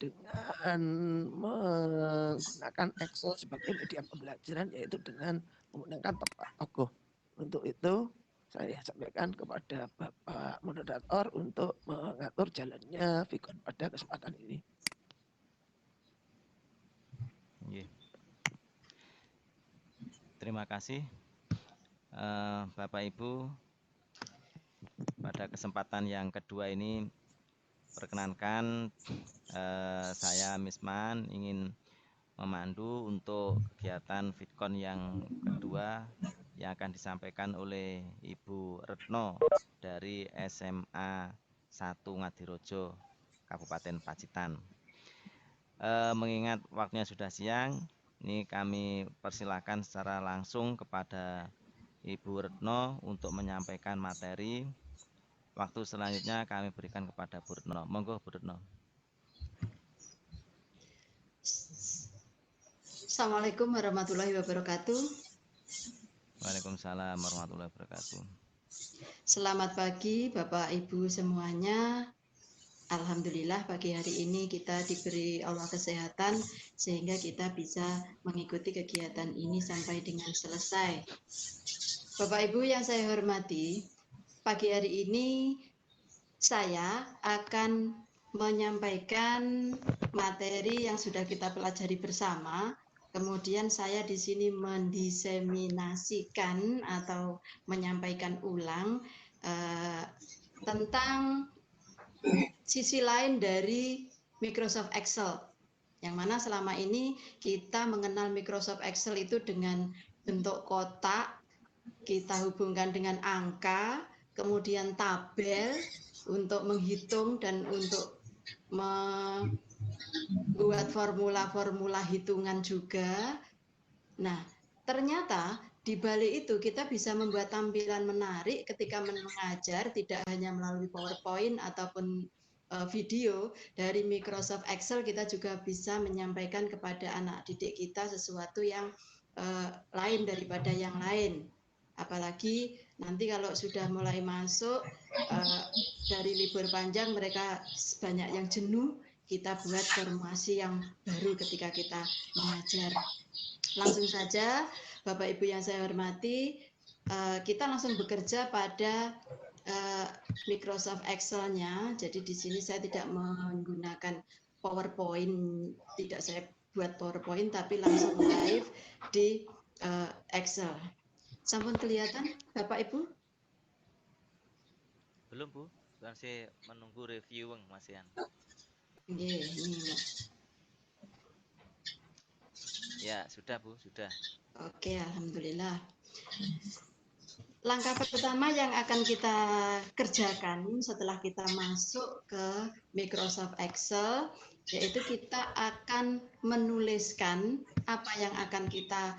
dengan menggunakan Excel sebagai media pembelajaran, yaitu dengan menggunakan tepat tokoh. Untuk itu saya sampaikan kepada Bapak moderator untuk mengatur jalannya Vicon pada kesempatan ini. Terima kasih Bapak Ibu. Pada kesempatan yang kedua ini perkenankan saya Misman ingin memandu untuk kegiatan Vidcon yang kedua yang akan disampaikan oleh Ibu Retno dari SMA 1 Ngadirojo, Kabupaten Pacitan. Mengingat waktunya sudah siang, ini kami persilahkan secara langsung kepada Ibu Retno untuk menyampaikan materi. Waktu selanjutnya kami berikan kepada Bu Retno. Monggo Bu Retno. Assalamualaikum warahmatullahi wabarakatuh. Waalaikumsalam warahmatullahi wabarakatuh. Selamat pagi Bapak Ibu semuanya. Alhamdulillah pagi hari ini kita diberi Allah kesehatan sehingga kita bisa mengikuti kegiatan ini sampai dengan selesai. Bapak Ibu yang saya hormati, pagi hari ini saya akan menyampaikan materi yang sudah kita pelajari bersama. Kemudian saya di sini mendiseminasikan atau menyampaikan ulang tentang sisi lain dari Microsoft Excel. Yang mana selama ini kita mengenal Microsoft Excel itu dengan bentuk kotak, kita hubungkan dengan angka, kemudian tabel untuk menghitung dan untuk membuat formula-formula hitungan juga. Nah, ternyata di balik itu kita bisa membuat tampilan menarik ketika mengajar, tidak hanya melalui PowerPoint ataupun video. Dari Microsoft Excel kita juga bisa menyampaikan kepada anak didik kita sesuatu yang lain daripada yang lain. Apalagi nanti kalau sudah mulai masuk dari libur panjang, mereka banyak yang jenuh, kita buat formasi yang baru ketika kita mengajar. Langsung saja Bapak Ibu yang saya hormati, kita langsung bekerja pada Microsoft Excel-nya. Jadi di sini saya tidak menggunakan PowerPoint, tidak saya buat PowerPoint, tapi langsung live di Excel. Sampun kelihatan Bapak Ibu? Belum Bu, masih menunggu reviewing Mas Ian. Ini Mbak. Ya sudah Bu, sudah. Oke, alhamdulillah. Langkah pertama yang akan kita kerjakan setelah kita masuk ke Microsoft Excel, yaitu kita akan menuliskan apa yang akan kita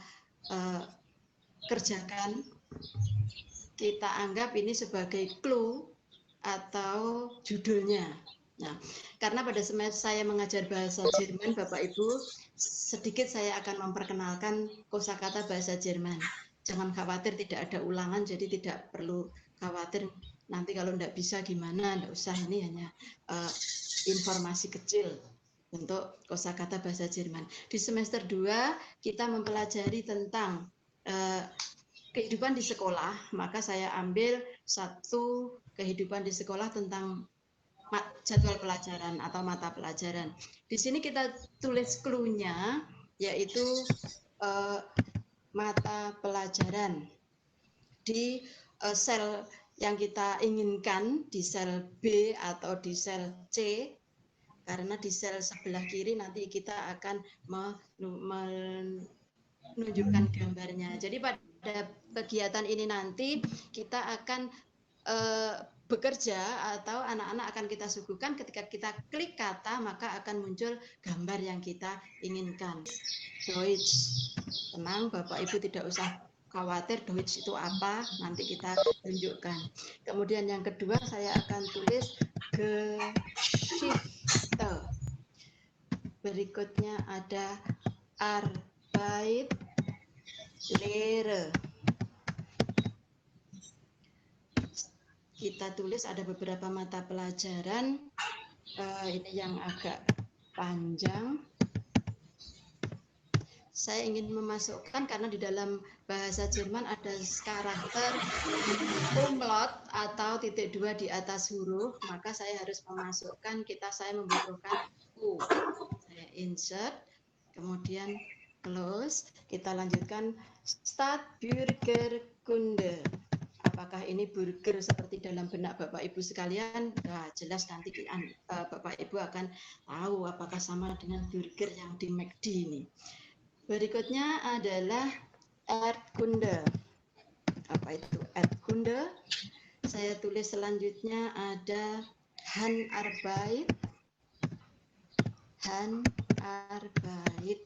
kerjakan. Kita anggap ini sebagai clue atau judulnya. Nah, karena pada semester saya mengajar bahasa Jerman, Bapak Ibu, sedikit saya akan memperkenalkan kosakata bahasa Jerman. Jangan khawatir, tidak ada ulangan, jadi tidak perlu khawatir nanti kalau tidak bisa gimana, tidak usah, ini hanya informasi kecil untuk kosakata bahasa Jerman. Di semester 2 kita mempelajari tentang kehidupan di sekolah, maka saya ambil satu kehidupan di sekolah tentang jadwal pelajaran atau mata pelajaran. Di sini kita tulis clue-nya, yaitu mata pelajaran di sel yang kita inginkan, di sel B atau di sel C, karena di sel sebelah kiri nanti kita akan menunjukkan gambarnya. Jadi pada kegiatan ini nanti kita akan bekerja atau anak-anak akan kita suguhkan, ketika kita klik kata maka akan muncul gambar yang kita inginkan. Deutsch, tenang Bapak Ibu, tidak usah khawatir Deutsch itu apa, nanti kita tunjukkan. Kemudian yang kedua saya akan tulis Geschichte. Berikutnya ada Arbeit, Lehre. Kita tulis ada beberapa mata pelajaran, ini yang agak panjang. Saya ingin memasukkan karena di dalam bahasa Jerman ada karakter umlaut atau titik dua di atas huruf, maka saya harus memasukkan, saya membutuhkan U. Saya insert, kemudian close. Kita lanjutkan Stadtbürgerkunde. Apakah ini burger seperti dalam benak Bapak Ibu sekalian? Nah, jelas nanti Bapak Ibu akan tahu apakah sama dengan burger yang di McD ini. Berikutnya adalah Erdkunde. Apa itu Erdkunde? Saya tulis selanjutnya ada Handarbeit. Handarbeit.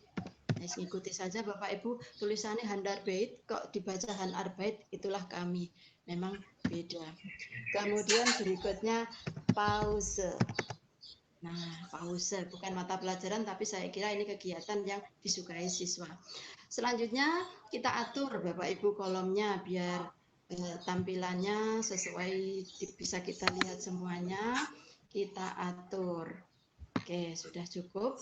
Ikuti saja Bapak Ibu, tulisannya Handarbeit, kok dibaca Handarbeit, itulah kami. Memang beda. Kemudian berikutnya pause. Nah, pause bukan mata pelajaran, tapi saya kira ini kegiatan yang disukai siswa. Selanjutnya kita atur Bapak Ibu kolomnya biar tampilannya sesuai, bisa kita lihat semuanya. Kita atur. Oke, sudah cukup.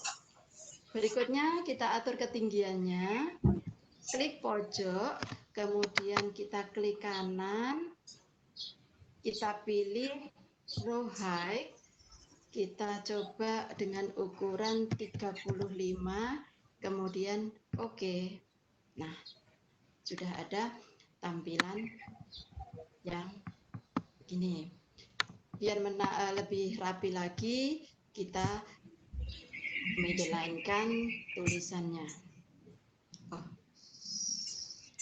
Berikutnya kita atur ketinggiannya. Klik pojok, kemudian kita klik kanan. Kita pilih row height. Kita coba dengan ukuran 35, kemudian oke. Nah, sudah ada tampilan yang begini. Biar lebih rapi lagi, kita medelainkan tulisannya. Oh.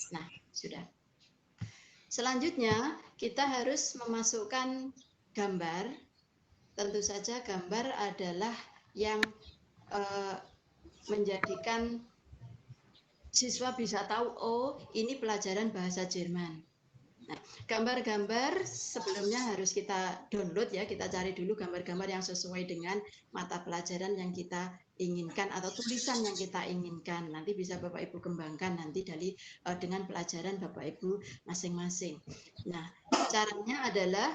Nah, sudah. Selanjutnya, kita harus memasukkan gambar. Tentu saja gambar adalah yang menjadikan siswa bisa tahu, oh ini pelajaran bahasa Jerman. Nah, gambar-gambar sebelumnya harus kita download ya, kita cari dulu gambar-gambar yang sesuai dengan mata pelajaran yang kita inginkan atau tulisan yang kita inginkan. Nanti bisa Bapak Ibu kembangkan nanti dengan pelajaran Bapak Ibu masing-masing. Nah, caranya adalah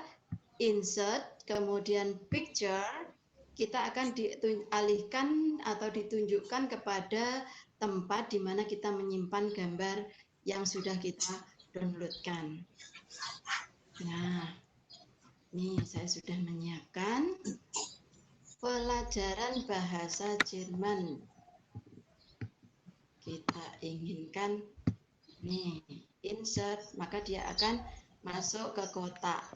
insert, kemudian picture, kita akan dialihkan atau ditunjukkan kepada tempat di mana kita menyimpan gambar yang sudah kita downloadkan. Nah, ini saya sudah menyiapkan pelajaran bahasa Jerman. Kita inginkan nih insert, maka dia akan masuk ke kotak.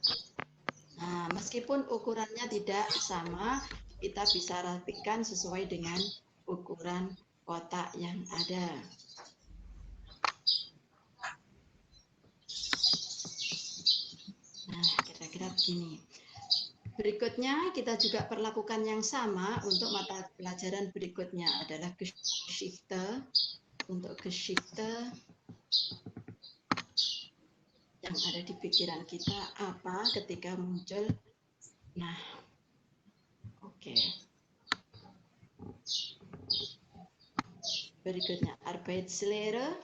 Nah, meskipun ukurannya tidak sama, kita bisa rapikan sesuai dengan ukuran kotak yang ada. Nah, kira-kira begini. Berikutnya, kita juga perlakukan yang sama untuk mata pelajaran berikutnya adalah Geschichte. Untuk Geschichte, yang ada di pikiran kita apa ketika muncul. Nah, oke. Berikutnya Arbeitslehre,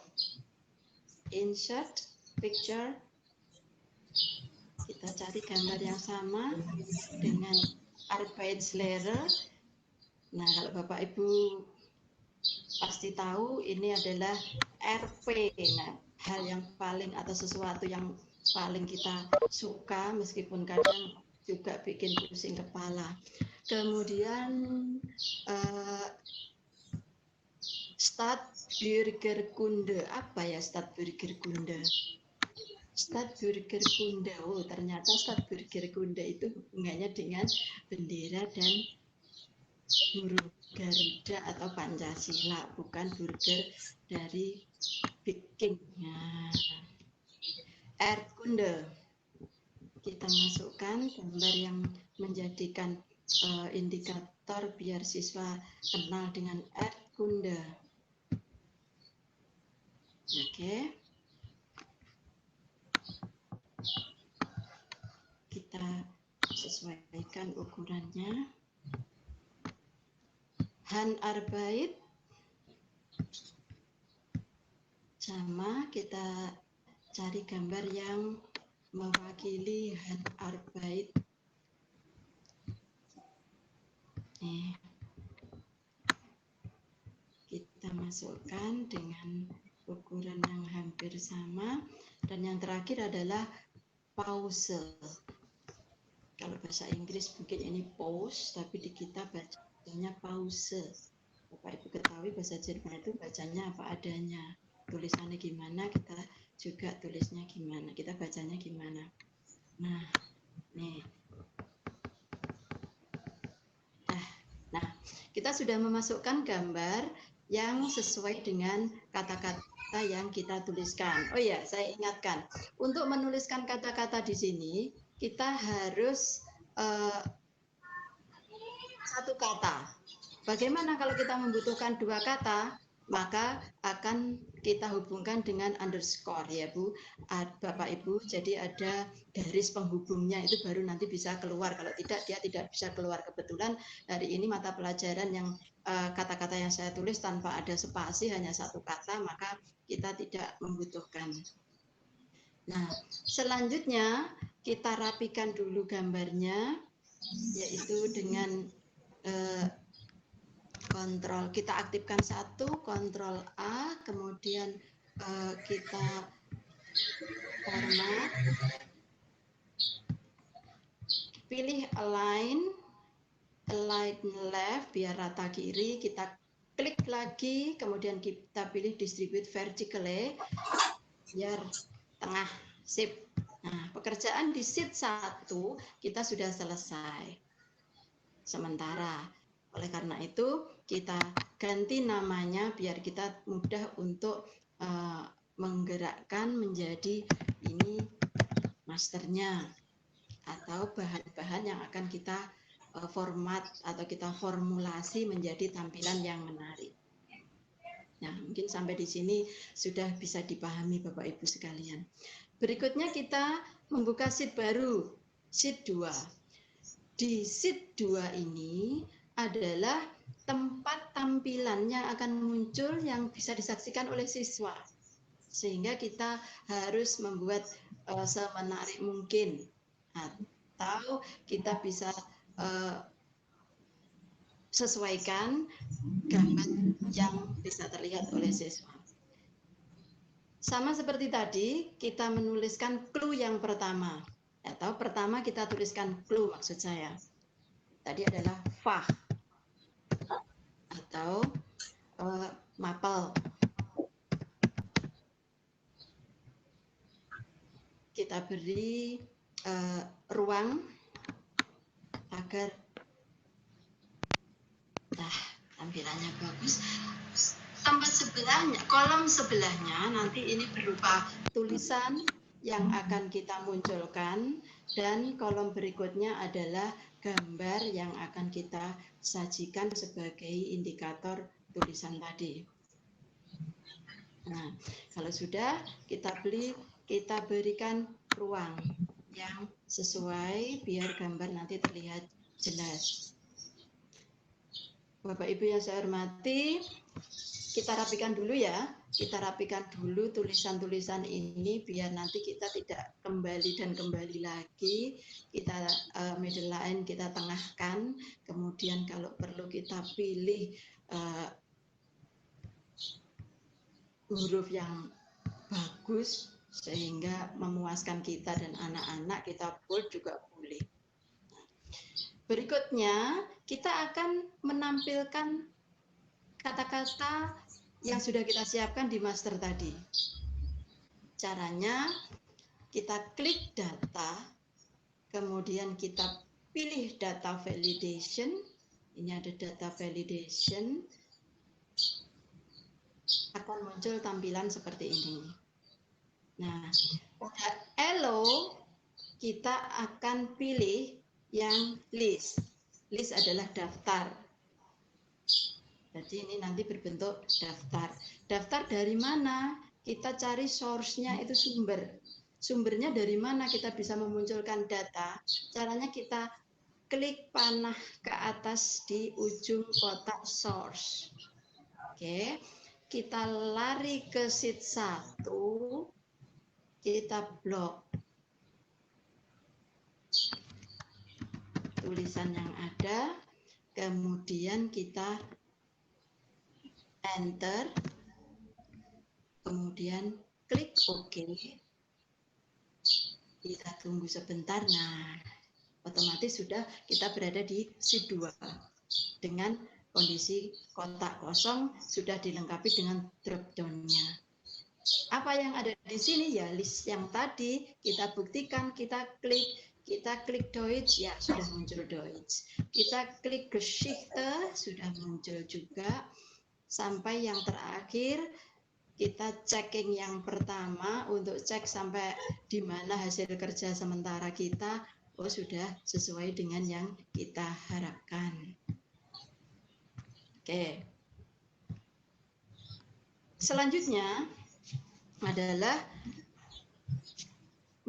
insert, picture. Kita cari gambar yang sama dengan Arbeitslehre. Nah, kalau Bapak Ibu pasti tahu ini adalah RP. Nah, hal yang paling atau sesuatu yang paling kita suka meskipun kadang juga bikin pusing kepala. Kemudian Stadtbürgerkunde. Apa ya Stadtbürgerkunde? Stadtbürgerkunde. Oh, ternyata Stadtbürgerkunde itu hubungannya dengan bendera dan huruf Garuda atau Pancasila, bukan burger dari Viking. Nah, Erdkunde. Kita masukkan gambar yang menjadikan indikator biar siswa kenal dengan Erdkunde. Oke. Kita sesuaikan ukurannya. Handarbeit sama, kita cari gambar yang mewakili Handarbeit. Nih. kita masukkan dengan ukuran yang hampir sama. Dan yang terakhir adalah pause. Kalau bahasa Inggris mungkin ini pause, tapi di kita bacanya pause. Bapak Ibu ketahui bahasa Jerman itu bacanya apa adanya. Tulisannya gimana, kita juga tulisnya gimana, kita bacanya gimana. Nah, nih. Nah, kita sudah memasukkan gambar yang sesuai dengan kata-kata yang kita tuliskan. Oh ya, saya ingatkan, untuk menuliskan kata-kata di sini, kita harus satu kata. Bagaimana kalau kita membutuhkan dua kata, maka akan kita hubungkan dengan underscore ya Bu, Bapak Ibu. Jadi ada garis penghubungnya, itu baru nanti bisa keluar. Kalau tidak, dia tidak bisa keluar. Kebetulan hari ini mata pelajaran yang kata-kata yang saya tulis tanpa ada spasi, hanya satu kata, maka kita tidak membutuhkan. Nah, selanjutnya kita rapikan dulu gambarnya, yaitu dengan kontrol, kita aktifkan satu, kontrol A, kemudian kita format, pilih align left biar rata kiri, kita klik lagi, kemudian kita pilih distribute vertically biar tengah, sip. Nah, pekerjaan di sheet 1 kita sudah selesai sementara. Oleh karena itu, kita ganti namanya biar kita mudah untuk menggerakkan menjadi ini masternya atau bahan-bahan yang akan kita format atau kita formulasi menjadi tampilan yang menarik. Nah, mungkin sampai di sini sudah bisa dipahami Bapak Ibu sekalian. Berikutnya kita membuka sheet baru, sheet 2. Di sheet 2 ini adalah tempat tampilan yang akan muncul yang bisa disaksikan oleh siswa. Sehingga kita harus membuat semenarik mungkin. Atau kita bisa sesuaikan gambar yang bisa terlihat oleh siswa. Sama seperti tadi, kita menuliskan clue yang pertama. Atau pertama kita tuliskan clue maksud saya. Tadi adalah fah atau mapel. Kita beri ruang agar tampilannya bagus. Tempat sebelahnya, kolom sebelahnya nanti ini berupa tulisan yang akan kita munculkan dan kolom berikutnya adalah gambar yang akan kita sajikan sebagai indikator tulisan tadi. Nah, kalau sudah kita berikan ruang yang sesuai biar gambar nanti terlihat jelas. Bapak Ibu yang saya hormati, kita rapikan dulu ya. Kita rapikan dulu tulisan-tulisan ini biar nanti kita tidak kembali dan kembali lagi. Kita middle line kita tengahkan, kemudian kalau perlu kita pilih huruf yang bagus sehingga memuaskan kita dan anak-anak, kita bold juga boleh. Berikutnya kita akan menampilkan kata-kata yang sudah kita siapkan di master tadi. Caranya kita klik data, kemudian kita pilih data validation. Ini ada data validation. Akan muncul tampilan seperti ini. Nah, pada arrow kita akan pilih yang list. List adalah daftar. Jadi ini nanti berbentuk daftar. Daftar dari mana? Kita cari source-nya itu sumber. Sumbernya dari mana kita bisa memunculkan data? Caranya kita klik panah ke atas di ujung kotak source. Oke, kita lari ke sheet 1, kita blok tulisan yang ada, kemudian kita enter, kemudian klik OK. Kita tunggu sebentar. Nah, otomatis sudah kita berada di sheet 2 dengan kondisi kotak kosong, sudah dilengkapi dengan drop down-nya. Apa yang ada di sini ya list yang tadi kita buktikan, kita klik Deutsch, ya sudah muncul Deutsch. Kita klik Geschichte, sudah muncul juga. Sampai yang terakhir, kita checking yang pertama untuk cek sampai di mana hasil kerja sementara kita, oh sudah sesuai dengan yang kita harapkan. Oke. Selanjutnya adalah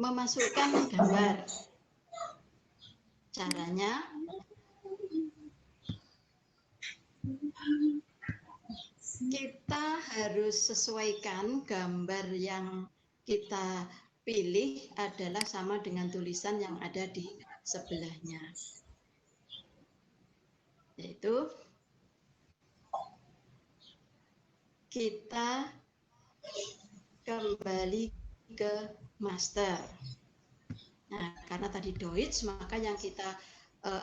memasukkan gambar. Caranya kita harus sesuaikan gambar yang kita pilih adalah sama dengan tulisan yang ada di sebelahnya. Yaitu kita kembali ke master. Nah, karena tadi Deutsch, maka yang kita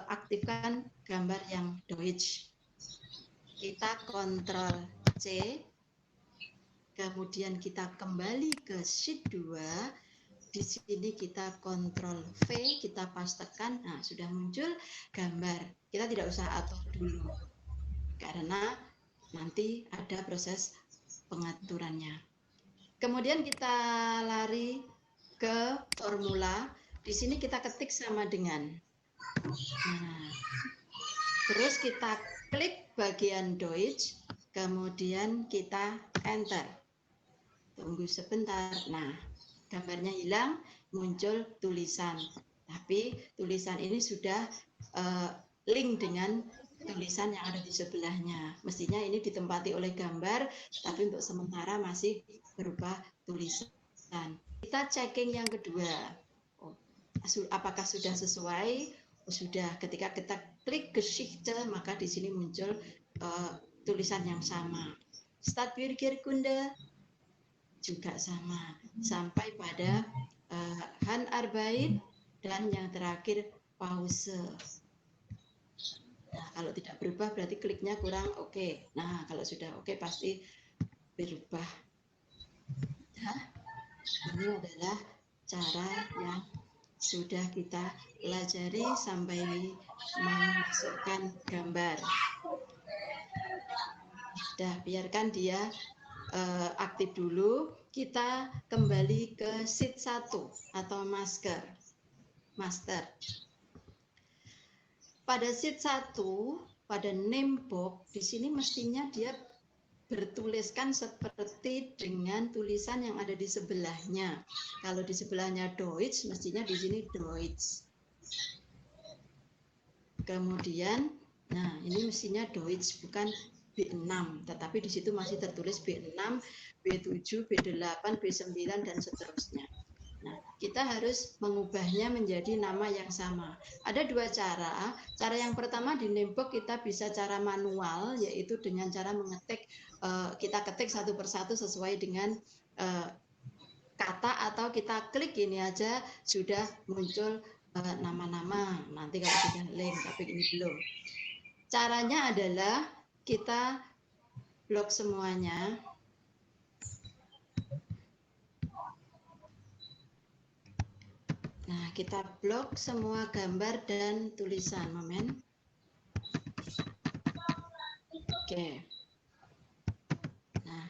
aktifkan gambar yang Deutsch. Kita Ctrl C, kemudian kita kembali ke sheet 2. Di sini kita Ctrl V, kita pastekan. Nah, sudah muncul gambar. Kita tidak usah atur dulu, karena nanti ada proses pengaturannya. Kemudian kita lari ke formula. Di sini kita ketik sama dengan. Nah, terus kita klik bagian Deutsch, kemudian kita enter. Tunggu sebentar. Nah, gambarnya hilang, muncul tulisan. Tapi tulisan ini sudah link dengan tulisan yang ada di sebelahnya. Mestinya ini ditempati oleh gambar, tapi untuk sementara masih berupa tulisan. Kita checking yang kedua. Apakah sudah sesuai? Oh, sudah. Ketika kita klik Geschichte, maka di sini muncul tulisan yang sama. Stadtbürgerkunde juga sama. Sampai pada Handarbeit dan yang terakhir Pause. Nah, kalau tidak berubah berarti kliknya kurang oke. Nah, kalau sudah oke pasti berubah. Nah, ini adalah cara yang sudah kita pelajari sampai memasukkan gambar. Sudah, biarkan dia aktif dulu. Kita kembali ke sheet 1 atau master. Pada sheet 1, pada name box, di sini mestinya dia bertuliskan seperti dengan tulisan yang ada di sebelahnya. Kalau di sebelahnya Deutsch, mestinya di sini Deutsch. Kemudian, nah ini mestinya Deutsch, bukan B6, tetapi di situ masih tertulis B6, B7, B8, B9, dan seterusnya. Nah, kita harus mengubahnya menjadi nama yang sama. Ada dua cara. Cara yang pertama di namebox kita bisa cara manual, yaitu dengan cara mengetik, kita ketik satu persatu sesuai dengan kata, atau kita klik ini aja sudah muncul nama-nama. Nanti kalau sudah link, tapi ini belum. Caranya adalah kita blok semuanya. Nah, kita blok semua gambar dan tulisan. Momen. Oke. Nah,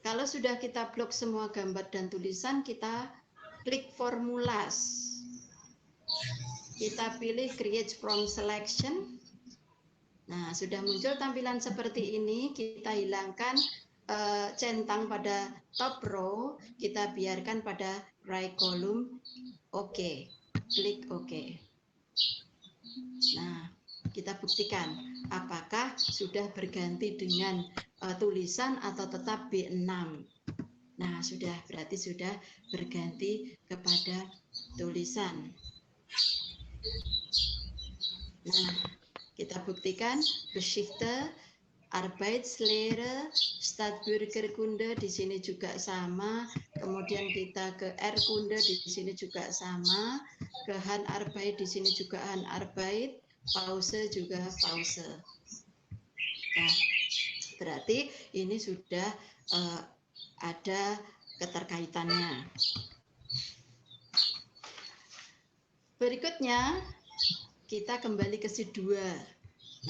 kalau sudah kita blok semua gambar dan tulisan, kita klik formulas. Kita pilih create from selection. Nah, sudah muncul tampilan seperti ini. Kita hilangkan centang pada top row, kita biarkan pada right column. Oke, klik OK. Nah, kita buktikan apakah sudah berganti dengan tulisan atau tetap B6. Nah, sudah, berarti sudah berganti kepada tulisan. Nah, kita buktikan Geschichte Arbeitslehre, Stadtbürgerkunde di sini juga sama. Kemudian kita ke Erkunde di sini juga sama. Ke Handarbeit di sini juga Handarbeit. Pause juga pause. Nah, berarti ini sudah ada keterkaitannya. Berikutnya kita kembali ke sheet 2.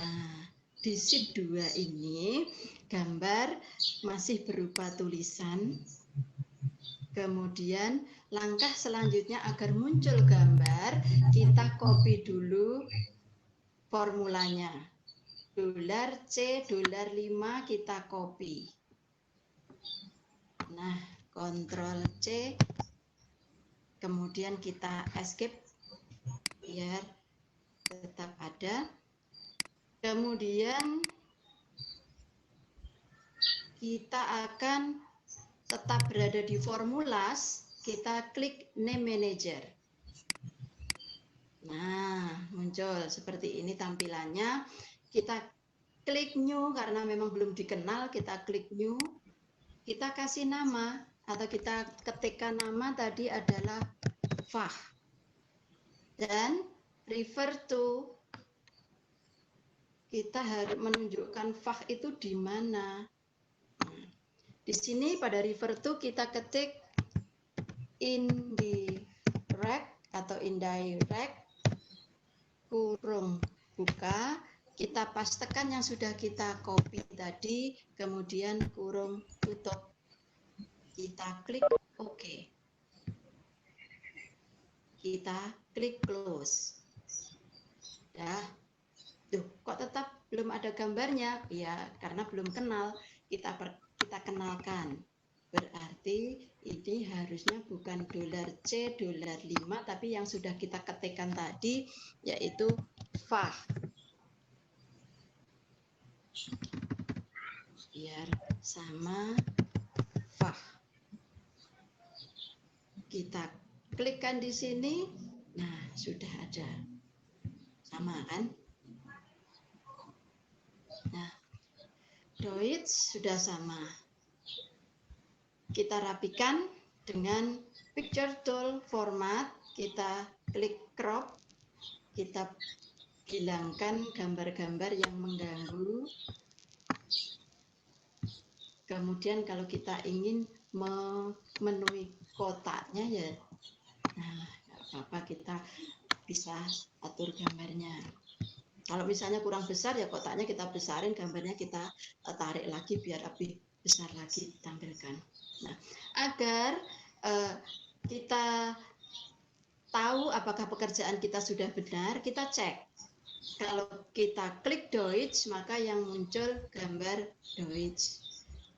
Nah, di sheet 2 ini gambar masih berupa tulisan. Kemudian langkah selanjutnya agar muncul gambar, kita copy dulu formulanya. $C, $5 kita copy. Nah, Ctrl C, kemudian kita escape biar tetap ada. Kemudian kita akan tetap berada di formulas, kita klik Name Manager. Nah, muncul seperti ini tampilannya. Kita klik New karena memang belum dikenal, kita klik New. Kita kasih nama atau kita ketikkan nama tadi adalah Fach. Dan refer to, kita harus menunjukkan Fach itu di mana. Di sini pada refer to kita ketik indirect atau indirect kurung buka, kita pastekan yang sudah kita copy tadi, kemudian kurung tutup. Kita klik OK. Kita klik close. Dah. Tuh, kok tetap belum ada gambarnya? Ya, karena belum kenal. Kita kenalkan. Berarti ini harusnya bukan $C, $5, tapi yang sudah kita ketikkan tadi, yaitu Fach. Biar sama Fach. Kita klikkan di sini, nah sudah ada. Sama kan? Nah, Deutsch sudah sama. Kita rapikan dengan picture tool format, kita klik crop, kita hilangkan gambar-gambar yang mengganggu. Kemudian kalau kita ingin memenuhi kotaknya ya, nah nggak apa-apa, kita bisa atur gambarnya. Kalau misalnya kurang besar ya kotaknya kita besarin, gambarnya kita tarik lagi biar lebih besar lagi ditampilkan. Nah, agar kita tahu apakah pekerjaan kita sudah benar, kita cek. Kalau kita klik Deutsch, maka yang muncul gambar Deutsch.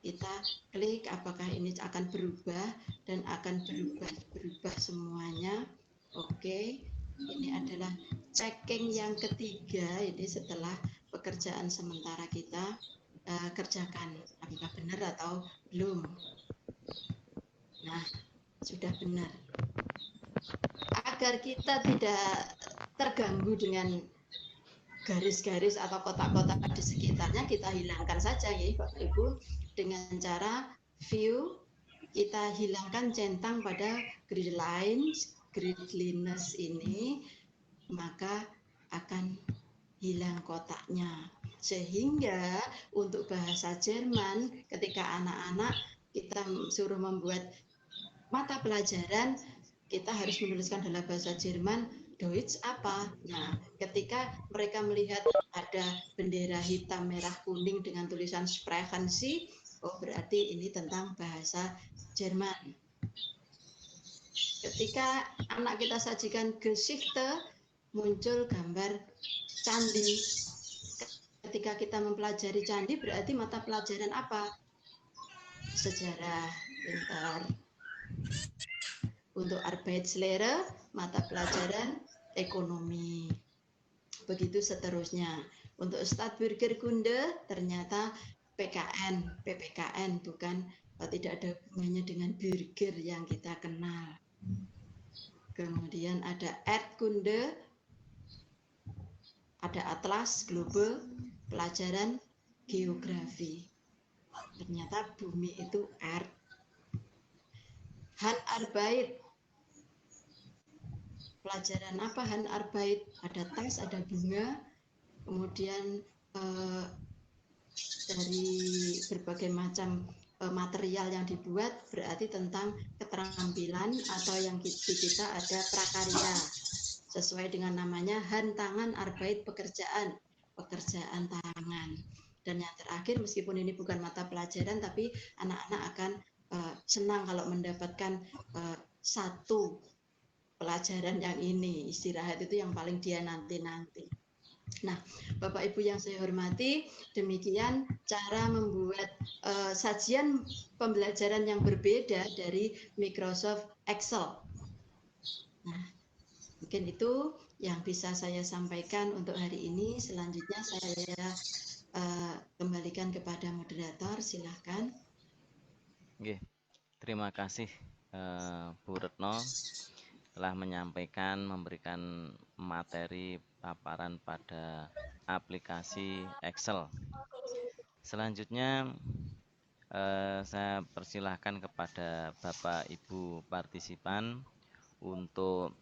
Kita klik apakah ini akan berubah dan akan berubah semuanya. Oke, ini adalah checking yang ketiga, ini setelah pekerjaan sementara kita kerjakan, apakah benar atau belum. Nah, sudah benar. Agar kita tidak terganggu dengan garis-garis atau kotak-kotak di sekitarnya, kita hilangkan saja ya Bapak Ibu, dengan cara view, kita hilangkan centang pada grid lines, grid lines ini, maka akan hilang kotaknya. Sehingga untuk bahasa Jerman, ketika anak-anak kita suruh membuat mata pelajaran, kita harus menuliskan dalam bahasa Jerman Deutsch apa. Nah, ketika mereka melihat ada bendera hitam, merah, kuning dengan tulisan Sprechen Sie, oh berarti ini tentang bahasa Jerman. Ketika anak kita sajikan Geschichte, muncul gambar candi. Ketika kita mempelajari candi, berarti mata pelajaran apa? Sejarah, pintar. Untuk Arbeitslehre, mata pelajaran ekonomi. Begitu seterusnya. Untuk Stadtbürgerkunde, ternyata PPKN, bukan, tidak ada hubungannya dengan burger yang kita kenal. Kemudian ada Erdkunde, ada atlas global, pelajaran geografi. Ternyata bumi itu earth. Handarbeit. Pelajaran apa Handarbeit? Ada tes, ada bunga, kemudian dari berbagai macam material yang dibuat, berarti tentang keterampilan atau yang di kita ada prakarya. Sesuai dengan namanya Handtangan Arbeit, pekerjaan tangan. Dan yang terakhir, meskipun ini bukan mata pelajaran, tapi anak-anak akan senang kalau mendapatkan satu pelajaran yang ini. Istirahat itu yang paling dia nanti-nanti. Nah, Bapak Ibu yang saya hormati, demikian cara membuat sajian pembelajaran yang berbeda dari Microsoft Excel. Nah, mungkin itu yang bisa saya sampaikan untuk hari ini. Selanjutnya saya kembalikan kepada moderator, silahkan. Oke, terima kasih Bu Retno telah menyampaikan, memberikan materi paparan pada aplikasi Excel. Selanjutnya saya persilahkan kepada Bapak Ibu partisipan untuk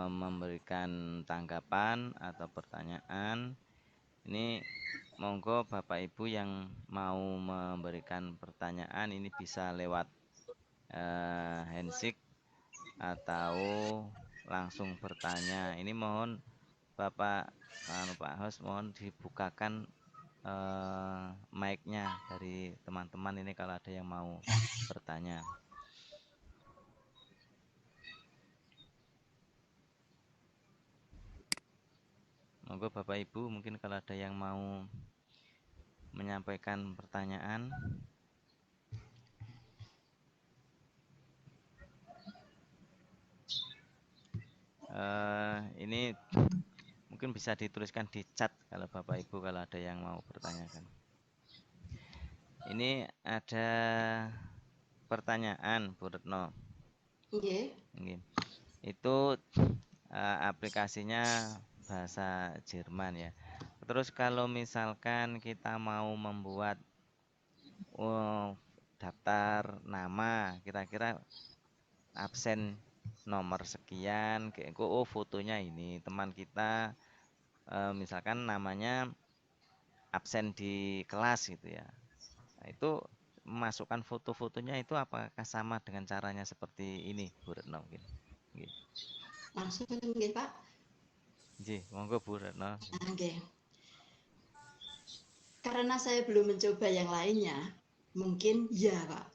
memberikan tanggapan atau pertanyaan. Ini monggo Bapak Ibu yang mau memberikan pertanyaan ini bisa lewat handshake atau langsung bertanya. Ini mohon Bapak host mohon dibukakan mic-nya dari teman-teman ini kalau ada yang mau bertanya. Monggo Bapak Ibu mungkin kalau ada yang mau menyampaikan pertanyaan. Ini mungkin bisa dituliskan di chat kalau Bapak Ibu kalau ada yang mau bertanyakan. Ini ada pertanyaan Bu Retno. Oke. Itu aplikasinya bahasa Jerman ya. Terus kalau misalkan kita mau membuat daftar nama, kira-kira absen nomor sekian, fotonya ini teman kita misalkan namanya absen di kelas gitu ya. Nah, itu memasukkan foto-fotonya itu apakah sama dengan caranya seperti ini Bu Retno mungkin? Langsung nggih, Pak. Nggih, monggo Bu Retno. Oke. Karena saya belum mencoba yang lainnya, mungkin ya, Pak.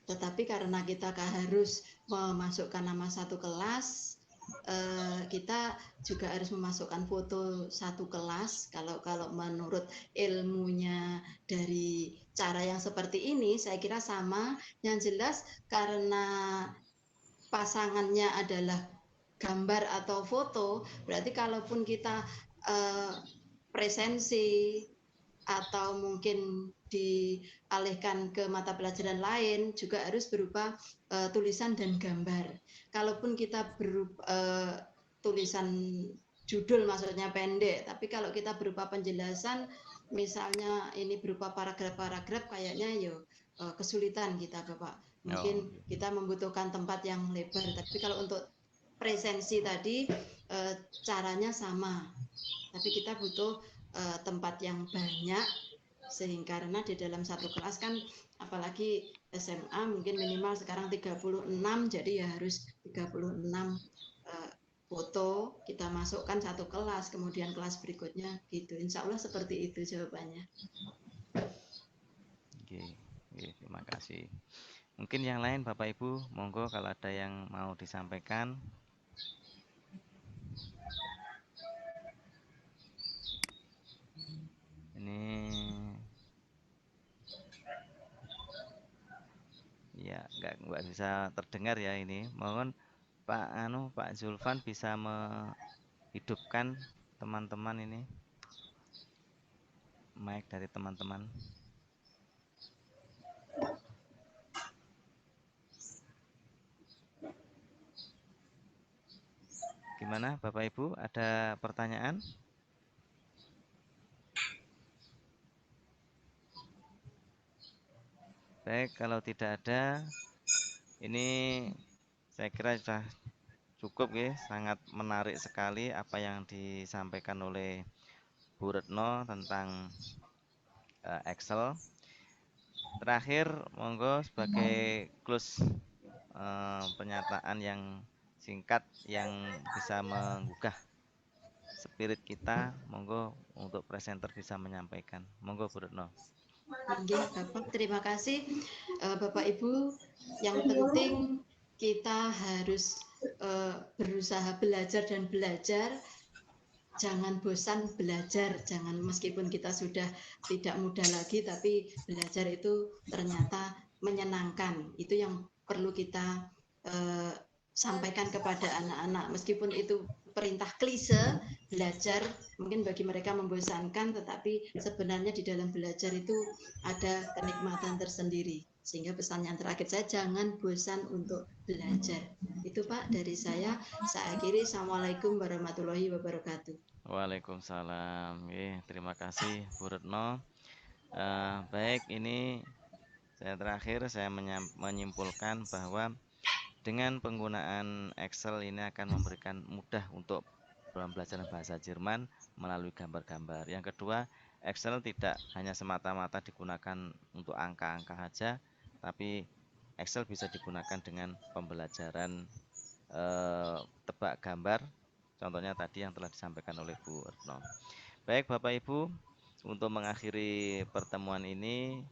Tetapi karena kita harus memasukkan nama satu kelas, kita juga harus memasukkan foto satu kelas. Kalau menurut ilmunya dari cara yang seperti ini, saya kira sama. Yang jelas karena pasangannya adalah gambar atau foto, berarti kalaupun kita presensi atau mungkin dialihkan ke mata pelajaran lain juga harus berupa tulisan dan gambar. Kalaupun kita tulisan judul maksudnya pendek, tapi kalau kita berupa penjelasan, misalnya ini berupa paragraf-paragraf, kayaknya kesulitan kita, Bapak. Mungkin kita membutuhkan tempat yang lebar, tapi kalau untuk presensi tadi caranya sama, tapi kita butuh tempat yang banyak, sehingga karena di dalam satu kelas kan apalagi SMA mungkin minimal sekarang 36, jadi ya harus 36 foto kita masukkan satu kelas, kemudian kelas berikutnya gitu. Insya Allah seperti itu jawabannya. Oke, terima kasih. Mungkin yang lain Bapak Ibu, monggo kalau ada yang mau disampaikan. Ini ya nggak bisa terdengar ya ini. Mohon Pak Zulfan bisa menghidupkan teman-teman ini mic dari teman-teman. Gimana Bapak Ibu, ada pertanyaan? Baik, kalau tidak ada, ini saya kira sudah cukup ya, sangat menarik sekali apa yang disampaikan oleh Bu Retno tentang Excel. Terakhir, monggo sebagai close pernyataan yang singkat yang bisa menggugah spirit kita, monggo untuk presenter bisa menyampaikan. Monggo Bu Retno. Nggih, Bapak, terima kasih. Bapak Ibu, yang penting kita harus berusaha belajar dan belajar. Jangan bosan belajar, jangan meskipun kita sudah tidak muda lagi, tapi belajar itu ternyata menyenangkan. Itu yang perlu kita sampaikan kepada anak-anak. Meskipun itu perintah klise, belajar mungkin bagi mereka membosankan, tetapi sebenarnya di dalam belajar itu ada kenikmatan tersendiri. Sehingga pesan yang terakhir saya, jangan bosan untuk belajar. Itu Pak dari saya akhiri. Assalamualaikum warahmatullahi wabarakatuh. Waalaikumsalam. Terima kasih Bu Retno. Baik, ini saya terakhir saya menyimpulkan bahwa dengan penggunaan Excel ini akan memberikan mudah untuk pembelajaran bahasa Jerman melalui gambar-gambar. Yang kedua, Excel tidak hanya semata-mata digunakan untuk angka-angka saja, tapi Excel bisa digunakan dengan pembelajaran tebak gambar. Contohnya tadi yang telah disampaikan oleh Bu Retno. Baik Bapak Ibu, untuk mengakhiri pertemuan ini,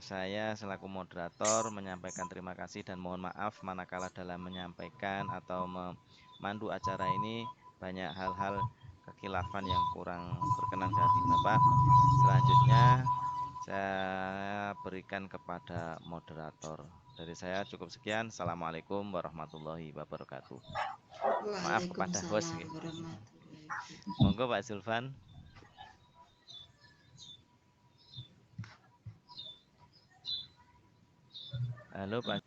saya selaku moderator menyampaikan terima kasih dan mohon maaf manakala dalam menyampaikan atau memandu acara ini banyak hal-hal kekhilafan yang kurang berkenan ke hati Bapak. Selanjutnya saya berikan kepada moderator. Dari saya cukup sekian. Assalamualaikum warahmatullahi wabarakatuh. Maaf kepada host. Waalaikumsalam warahmatullahi wabarakatuh. Monggo Pak Zulfan. Halo Pak.